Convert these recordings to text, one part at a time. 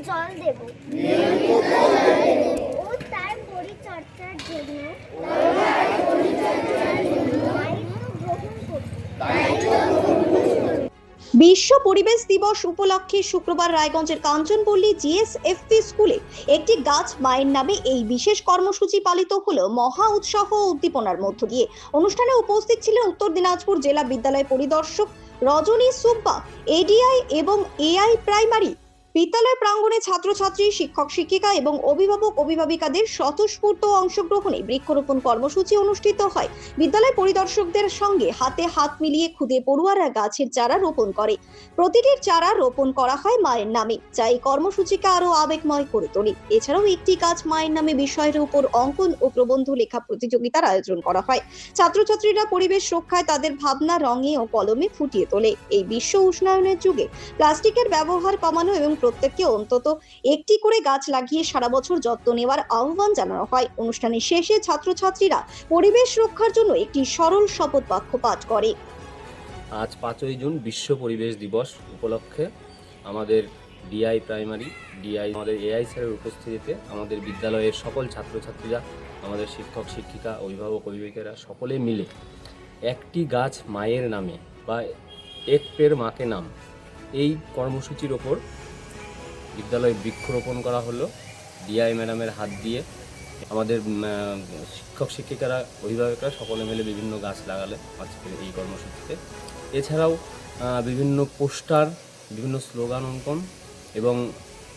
জল দেব ও তার পরিচর্যার জন্য দায়িত্ব গ্রহণ করব। বিশ্ব পরিবেশ দিবস উপলক্ষে শুক্রবার রায়গঞ্জের কাঞ্চনপল্লী জিএসএফপি স্কুলে একটি গাছ মায়ের নামে এই বিশেষ কর্মসূচি পালিত হলো মহা উৎসাহ ও উদ্দীপনার মধ্য দিয়ে। অনুষ্ঠানে উপস্থিত ছিলেন উত্তর দিনাজপুর জেলা বিদ্যালয় পরিদর্শক রজনী সুব্বা, এডিআই এবং এআই প্রাইমারি বিদ্যালয় প্রাঙ্গণে ছাত্রছাত্রী, শিক্ষক শিক্ষিকা এবং অভিভাবক অভিভাবিকাদের স্বতঃস্ফূর্ত অংশগ্রহণে বৃক্ষরোপণ কর্মসূচি অনুষ্ঠিত হয়। বিদ্যালয় পরিদর্শকদের সঙ্গে হাতে হাত মিলিয়ে খুদে পড়ুয়ারা গাছের চারা রোপণ করে। প্রতিটির চারা রোপণ করা হয় মায়ের নামে, যা এই কর্মসূচিকে আরো আবেগময় করে তোলে। এছাড়াও একটি গাছ মায়ের নামে বিষয়ের উপর অঙ্কন ও প্রবন্ধ লেখা প্রতিযোগিতার আয়োজন করা হয়। ছাত্রছাত্রীরা পরিবেশ রক্ষায় তাদের ভাবনা রঙে ও কলমে ফুটিয়ে তোলে। এই বিশ্ব উষ্ণায়নের যুগে প্লাস্টিকের ব্যবহার কমানো এবং প্রত্যেককে অন্তত একটি করে গাছ লাগিয়ে সারা বছর যত্ন নেওয়ার আহ্বান জানানো হয়। অনুষ্ঠানের শেষে ছাত্রছাত্রীরা পরিবেশ রক্ষার জন্য একটি সরল শপথ বাক্য পাঠ করে। আজ 5ই জুন বিশ্ব পরিবেশ দিবস উপলক্ষে আমাদের ডিআই প্রাইমারি, আমাদের এআই স্যারের উপস্থিতিতে আমাদের বিদ্যালয়ের সকল ছাত্রছাত্রীরা, আমাদের শিক্ষক শিক্ষিকা, অভিভাবক অভিভাবিকেরা সকলে মিলে একটি গাছ মায়ের নামে বা এক পের মাকে নাম এই কর্মসূচির ওপর বিদ্যালয়ে বৃক্ষরোপণ করা হলো ডিআই ম্যাডামের হাত দিয়ে। আমাদের শিক্ষক শিক্ষিকারা, অভিভাবকরা সকলে মিলে বিভিন্ন গাছ লাগালে আজকের এই কর্মসূচিতে। এছাড়াও বিভিন্ন পোস্টার, বিভিন্ন স্লোগান অঙ্কন এবং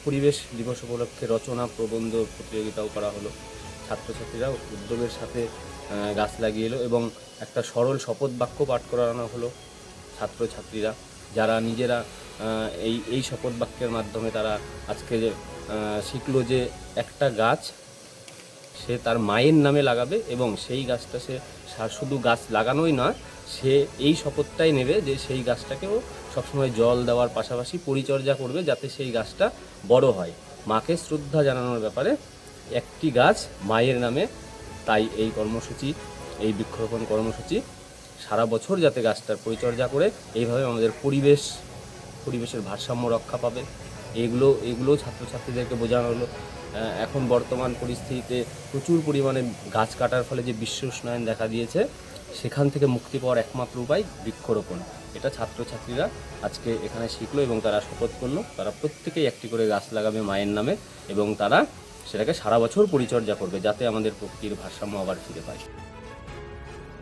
পরিবেশ দিবস উপলক্ষে রচনা প্রবন্ধ প্রতিযোগিতাও করা হলো। ছাত্রছাত্রীরা উদ্যোগের সাথে গাছ লাগিয়ে এলো এবং একটা সরল শপথ বাক্য পাঠ করানো হলো। ছাত্রছাত্রীরা যারা নিজেরা এই শপথ বাক্যের মাধ্যমে তারা আজকে শিখলো যে একটা গাছ সে তার মায়ের নামে লাগাবে এবং সেই গাছটা সে শুধু গাছ লাগানোই নয়, সে এই শপথটাই নেবে যে সেই গাছটাকেও সবসময় জল দেওয়ার পাশাপাশি পরিচর্যা করবে যাতে সেই গাছটা বড় হয়। মাকে শ্রদ্ধা জানানোর ব্যাপারে একটি গাছ মায়ের নামে। তাই এই কর্মসূচি, এই বৃক্ষরোপণ কর্মসূচি সারা বছর যাতে গাছটার পরিচর্যা করে এইভাবে আমাদের পরিবেশের ভারসাম্য রক্ষা পাবে, এগুলো ছাত্রছাত্রীদেরকে বোঝানো হলো। এখন বর্তমান পরিস্থিতিতে প্রচুর পরিমাণে গাছ কাটার ফলে যে বিশ্ব উষ্ণায়ন দেখা দিয়েছে, সেখান থেকে মুক্তি পাওয়ার একমাত্র উপায় বৃক্ষরোপণ। এটা ছাত্রছাত্রীরা আজকে এখানে শিখলো এবং তারা শপথ করলো তারা প্রত্যেকেই একটি করে গাছ লাগাবে মায়ের নামে এবং তারা সেটাকে সারা বছর পরিচর্যা করবে যাতে আমাদের প্রকৃতির ভারসাম্য আবার ফিরে পায়।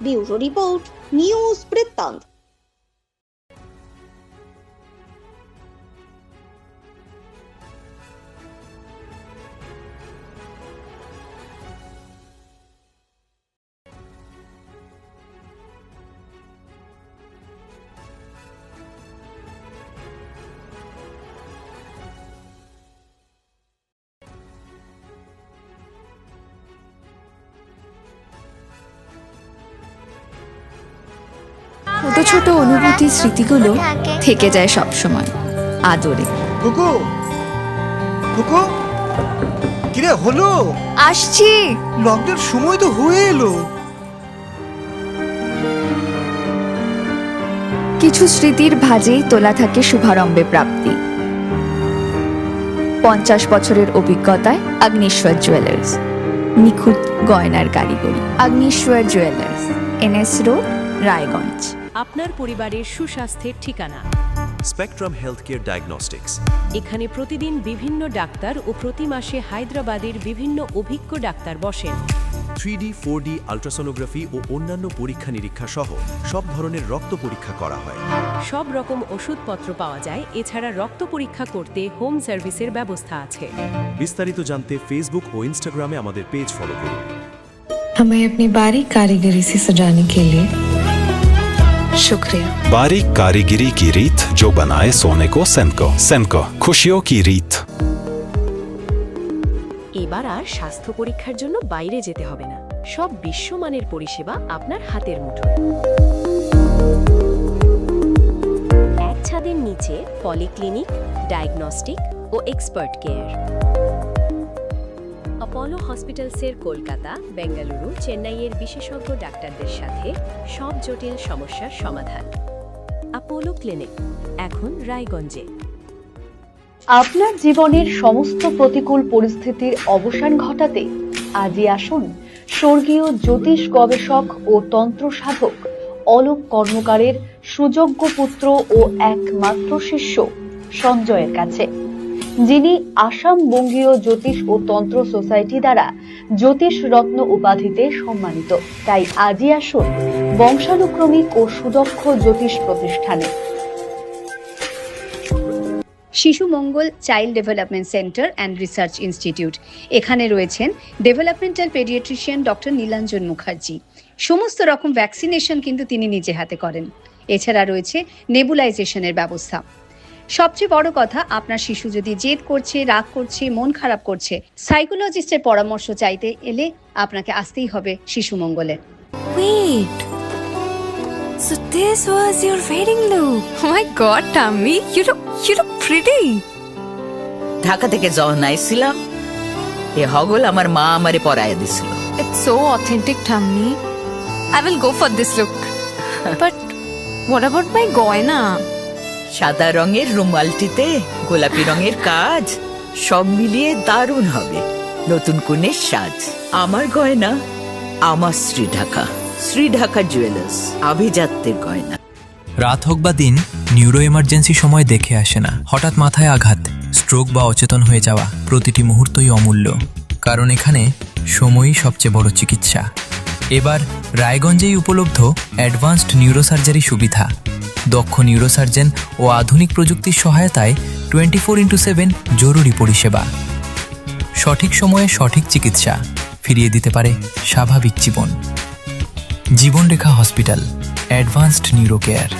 ব্যুরো রিপোর্ট, নিউজ বৃত্তান্ত। ছোট ছোট অনুভূতি, স্মৃতিগুলো থেকে যায় সব সময় আদরে। কুকু কুকু, কিরে হলো? আসছি। লকডাউন সময় তো হয়ে এলো। কিছু স্মৃতির ভাজেই তোলা থাকে শুভারম্ভে প্রাপ্তি। 50 বছরের অভিজ্ঞতায় আগ্নেশ্বর জুয়েলার্স, নিখুঁত গয়নার কারিগরি। Agneshwar jewellers, NS road, Raiganj. আপনার পরিবারের সুস্বাস্থ্যের ঠিকানা। Spectrum healthcare diagnostics. এখানে প্রতিদিন বিভিন্ন ডাক্তার ও প্রতি মাসে হায়দ্রাবাদের বিভিন্ন অভিজ্ঞ ডাক্তার বসেন। 3D, 4D আল্ট্রাসোনোগ্রাফি ও অন্যান্য পরীক্ষা নিরীক্ষা সহ সব ধরনের রক্ত পরীক্ষা করা হয়। সব রকম ওষুধপত্র পাওয়া যায়। এছাড়া রক্ত পরীক্ষা করতে হোম সার্ভিসের ব্যবস্থা আছে। বিস্তারিত জানতে ফেসবুক ও ইনস্টাগ্রামে আমাদের পেজ ফলো করুন। हमें अपनी बारीक कारीगरी से सजाने के लिए शुक्रिया। बारीक कारीगरी की रीत जो बनाए सोने को सेनको खुशियों की रीत। এবার আর স্বাস্থ্য পরীক্ষার জন্য বাইরে যেতে হবে না। সব বিশ্বমানের পরিষেবা আপনার হাতের মুঠোয়। এক ছাদের নিচে পলিক্লিনিক, ডায়াগনস্টিক ও এক্সপার্ট কেয়ার। অপোলো হসপিটালসের কলকাতা, বেঙ্গালুরু, চেন্নাইয়ের বিশেষজ্ঞ ডাক্তারদের সাথে সব জটিল সমস্যার সমাধান। অপোলো ক্লিনিক এখন রায়গঞ্জে। আপনার জীবনের সমস্ত প্রতিকূল পরিস্থিতির অবসান ঘটাতে আজই আসুন স্বর্গীয় জ্যোতিষ গবেষক ও তন্ত্র সাধক অলোক কর্মকারের সুযোগ্য পুত্র ও একমাত্র শিষ্য সঞ্জয়ের কাছে, যিনি আসাম বঙ্গীয় জ্যোতিষ ও তন্ত্র সোসাইটি দ্বারা জ্যোতিষ রত্ন উপাধিতে সম্মানিত। তাই আজই আসুন বংশানুক্রমিক ও সুদক্ষ জ্যোতিষ প্রতিষ্ঠানে। শিশু মঙ্গল child development centre and research institute. এখানে রয়েছেন developmental paediatrician doctor Nilanjan Mukherjee. সমস্ত রকম ভ্যাকসিনেশন কিন্তু তিনি নিজে হাতে করেন। এছাড়া রয়েছে নেবুলাইজেশনের ব্যবস্থা। সবচেয়ে বড় কথা, আপনার শিশু যদি জেদ করছে, রাগ করছে, মন খারাপ করছে, সাইকোলজিস্টের পরামর্শ চাইতে এলে আপনাকে আসতেই হবে শিশু মঙ্গলে। Wait. So this was your wedding look. Oh my god, Tammy, you look pretty. Dhaka থেকে যখন আইছিলাম এ হগল আমার মা আমারে পরায় দিছিল। It's so authentic, Tammy. I will go for this look. But what about my goina? সাদা রঙের রুমালটিতে গোলাপি রঙের কাজ, সব মিলিয়ে দারুণ হবে নতুন কনের সাজ। আমার গয়না আমার শ্রী ঢাকা জুয়েলার্স, আভিজাত্যের গয়না। রাত হোক বা দিন, নিউরো এমার্জেন্সি সময় দেখে আসে না। হঠাৎ মাথায় আঘাত, স্ট্রোক বা অচেতন হয়ে যাওয়া, প্রতিটি মুহূর্তই অমূল্য, কারণ এখানে সময়ই সবচেয়ে বড় চিকিৎসা। এবার রায়গঞ্জেই উপলব্ধ অ্যাডভান্সড নিউরোসার্জারি সুবিধা। দক্ষ নিউরোসার্জন ও আধুনিক প্রযুক্তির সহায়তায় 24x7 জরুরি পরিষেবা। সঠিক সময়ে সঠিক চিকিৎসা ফিরিয়ে দিতে পারে স্বাভাবিক জীবন। জীবনরেখা হসপিটাল, অ্যাডভান্সড নিউরো কেয়ার।